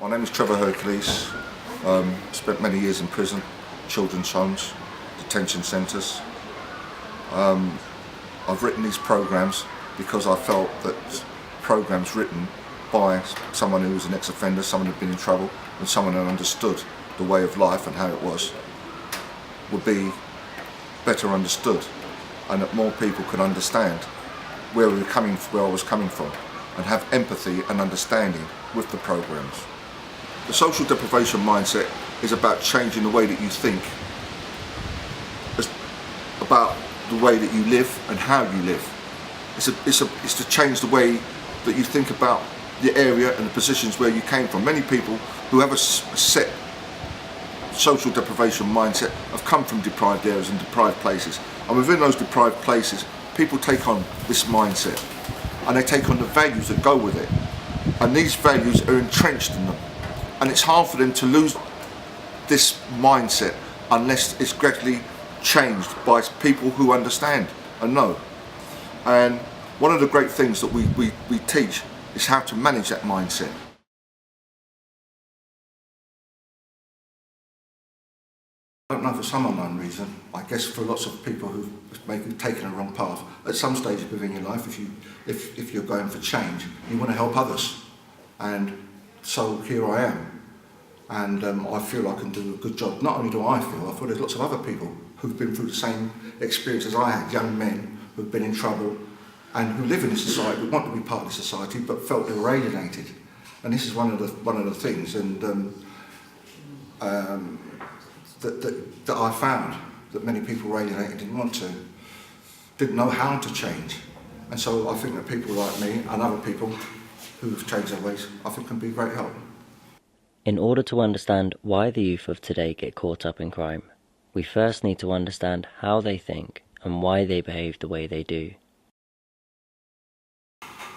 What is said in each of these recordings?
My name is Trevor Hercules. Spent many years in prison, children's homes, detention centres. I've written these programmes because I felt that programmes written by someone who was an ex-offender, someone who'd been in trouble, and someone who understood the way of life and how it was, would be better understood, and that more people could understand where I was coming from, and have empathy and understanding with the programmes. The social deprivation mindset is about changing the way that you think. It's about the way that you live and how you live. It's to change the way that you think about the area and the positions where you came from. Many people who have a set social deprivation mindset have come from deprived areas and deprived places. And within those deprived places, people take on this mindset and they take on the values that go with it. And these values are entrenched in them. And it's hard for them to lose this mindset unless it's gradually changed by people who understand and know. And one of the great things that we teach is how to manage that mindset. I don't know, for some unknown reason, I guess for lots of people who've maybe taken a wrong path, at some stage within your life, if you're going for change, you want to help others. And so here I am. And I feel I can do a good job. Not only do I feel there's lots of other people who've been through the same experience as I had, young men who've been in trouble and who live in this society, who want to be part of the society, but felt they were alienated. And this is one of the things that I found, that many people were alienated, didn't know how to change. And so I think that people like me and other people who've changed their ways, I think can be great help. In order to understand why the youth of today get caught up in crime, we first need to understand how they think and why they behave the way they do.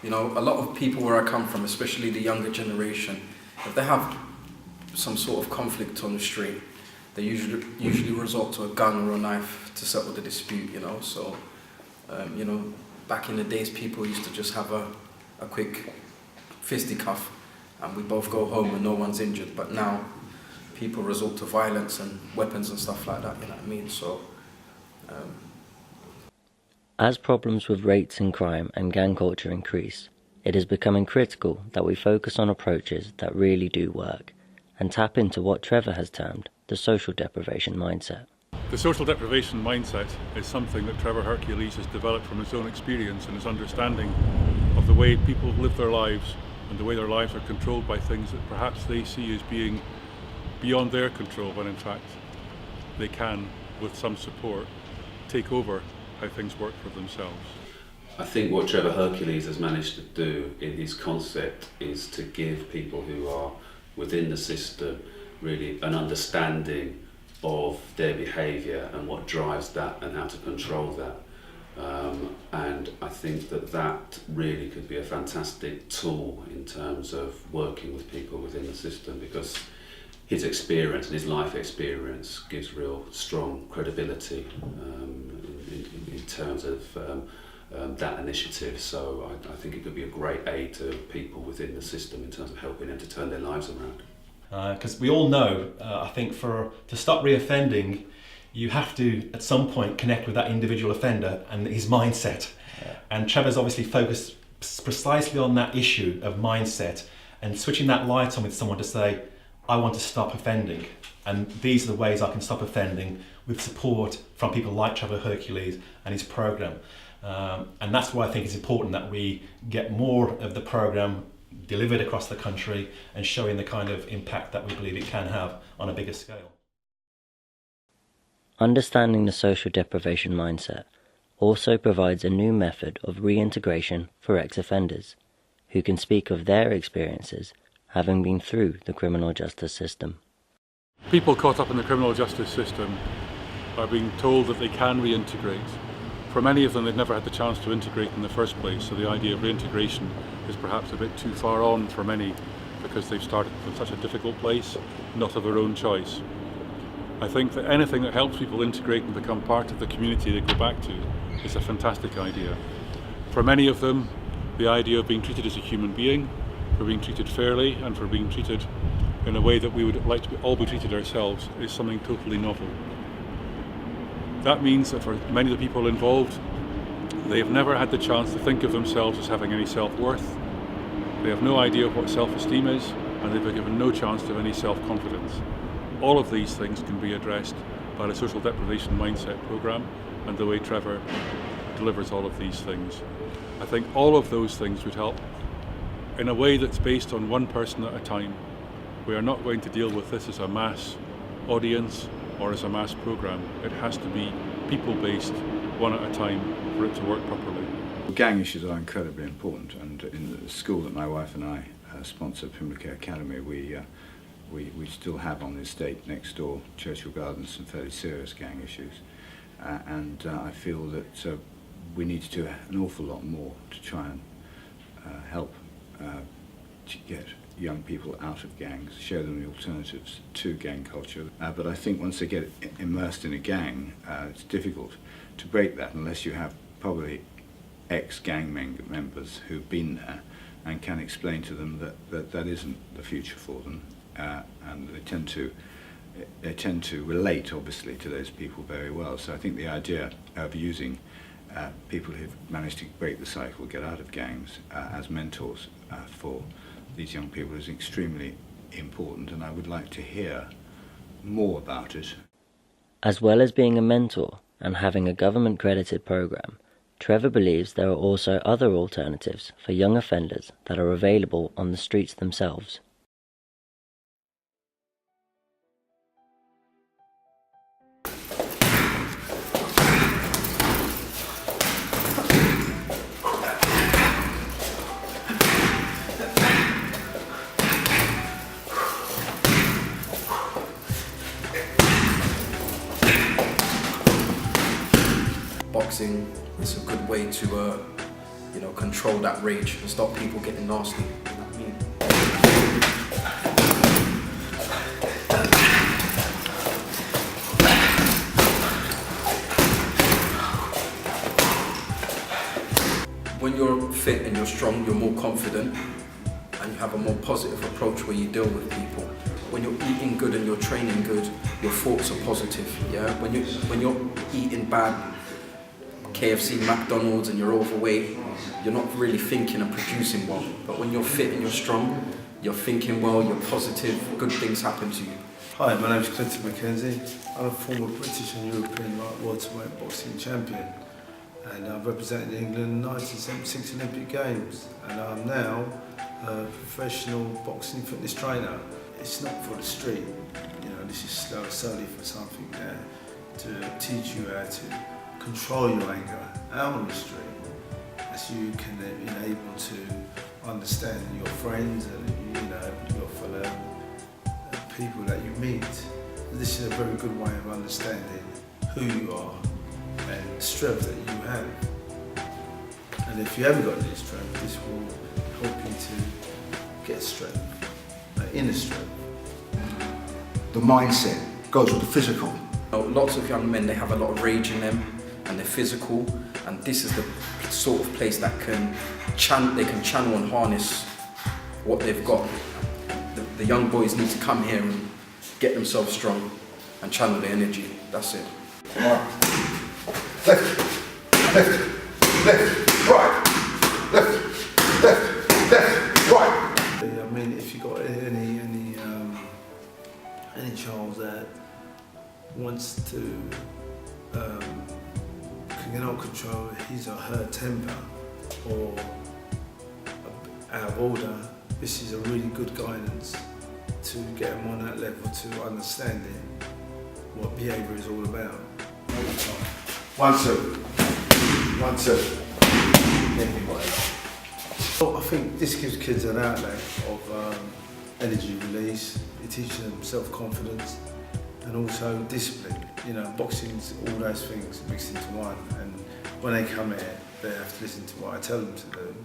You know, a lot of people where I come from, especially the younger generation, if they have some sort of conflict on the street, they usually resort to a gun or a knife to settle the dispute, you know. So, you know, back in the days, people used to just have a quick fisticuff and we both go home and no one's injured. But now, people resort to violence and weapons and stuff like that, you know what I mean? So, As problems with rates in crime and gang culture increase, it is becoming critical that we focus on approaches that really do work and tap into what Trevor has termed the social deprivation mindset. The social deprivation mindset is something that Trevor Hercules has developed from his own experience and his understanding of the way people live their lives and the way their lives are controlled by things that perhaps they see as being beyond their control, when in fact they can, with some support, take over how things work for themselves. I think what Trevor Hercules has managed to do in his concept is to give people who are within the system really an understanding of their behaviour and what drives that and how to control that. And I think that really could be a fantastic tool in terms of working with people within the system, because his experience and his life experience gives real strong credibility in terms of that initiative. So I think it could be a great aid to people within the system in terms of helping them to turn their lives around. Because we all know, I think to stop reoffending, you have to at some point connect with that individual offender and his mindset. Yeah. And Trevor's obviously focused precisely on that issue of mindset and switching that light on with someone to say, I want to stop offending, and these are the ways I can stop offending, with support from people like Trevor Hercules and his programme. And that's why I think it's important that we get more of the programme delivered across the country and showing the kind of impact that we believe it can have on a bigger scale. Understanding the social deprivation mindset also provides a new method of reintegration for ex-offenders, who can speak of their experiences having been through the criminal justice system. People caught up in the criminal justice system are being told that they can reintegrate. For many of them, they've never had the chance to integrate in the first place, so the idea of reintegration is perhaps a bit too far on for many, because they've started from such a difficult place, not of their own choice. I think that anything that helps people integrate and become part of the community they go back to is a fantastic idea. For many of them, the idea of being treated as a human being, for being treated fairly and for being treated in a way that we would like to all be treated ourselves is something totally novel. That means that for many of the people involved, they've never had the chance to think of themselves as having any self-worth. They have no idea of what self-esteem is, and they've been given no chance to have any self-confidence. All of these things can be addressed by the social deprivation mindset program and the way TREVOR delivers all of these things. I think all of those things would help in a way that's based on one person at a time. We are not going to deal with this as a mass audience or as a mass program. It has to be people-based, one at a time, for it to work properly. Gang issues are incredibly important, and in the school that my wife and I sponsor, Pimlico Academy, we still have on the estate next door, Churchill Gardens, some fairly serious gang issues, and I feel that we need to do an awful lot more to try and help to get young people out of gangs, show them the alternatives to gang culture. But I think once they get immersed in a gang, it's difficult to break that unless you have probably ex-gang members who've been there and can explain to them that isn't the future for them. And they tend to relate, obviously, to those people very well. So I think the idea of using people who've managed to break the cycle, get out of gangs, as mentors for these young people is extremely important, and I would like to hear more about it. As well as being a mentor and having a government-credited program, TREVOR believes there are also other alternatives for young offenders that are available on the streets themselves. Boxing is a good way to, control that rage and stop people getting nasty. You know what I mean? When you're fit and you're strong, you're more confident and you have a more positive approach where you deal with people. When you're eating good and you're training good, your thoughts are positive. Yeah. When you're eating bad, KFC, McDonald's, and you're overweight, you're not really thinking and producing well. But when you're fit and you're strong, you're thinking well, you're positive, good things happen to you. Hi, my name is Clinton Mackenzie. I'm a former British and European light welterweight boxing champion, and I've represented England in the 1976 Olympic Games, and I'm now a professional boxing fitness trainer. It's not for the street, this is solely for something there to teach you how to control your anger out on the street, as you can be able to understand your friends and your fellow people that you meet. This is a very good way of understanding who you are and the strength that you have. And if you haven't got any strength, this will help you to get strength, inner strength. The mindset goes with the physical. Lots of young men, they have a lot of rage in them and they're physical, and this is the sort of place that they can channel and harness what they've got. The young boys need to come here and get themselves strong and channel their energy. That's it. Right. Left, right, left, right. I mean, if you've got any child that wants to cannot control his or her temper or out of order, this is a really good guidance to get them on that level to understanding what behaviour is all about. 1, 2, 1, 2. Well, I think this gives kids an outlet of energy release. It teaches them self-confidence and also discipline. Boxing's all those things mixed into one, and when they come here, they have to listen to what I tell them to do,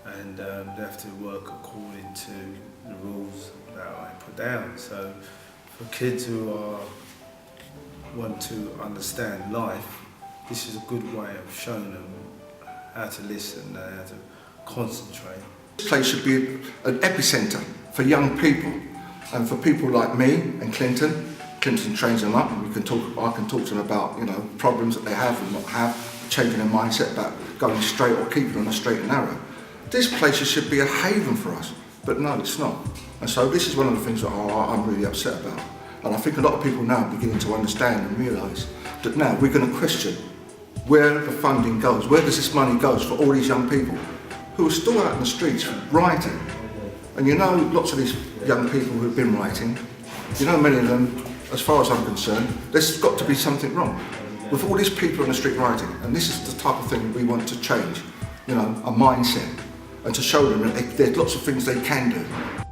and they have to work according to the rules that I put down. So for kids who want to understand life, this is a good way of showing them how to listen and how to concentrate. This place should be an epicentre for young people, and for people like me and Clinton. Clinton trains them up, and I can talk to them about, you know, problems that they have and not have, changing their mindset about going straight or keeping on a straight and narrow. This place should be a haven for us, but no, it's not. And so this is one of the things that I'm really upset about. And I think a lot of people now are beginning to understand and realise that now we're going to question where the funding goes, where does this money go for all these young people who are still out in the streets writing. And you know, lots of these young people who have been writing, you know, many of them, as far as I'm concerned, there's got to be something wrong with all these people on the street writing. And this is the type of thing we want to change, you know, a mindset, and to show them that there's lots of things they can do.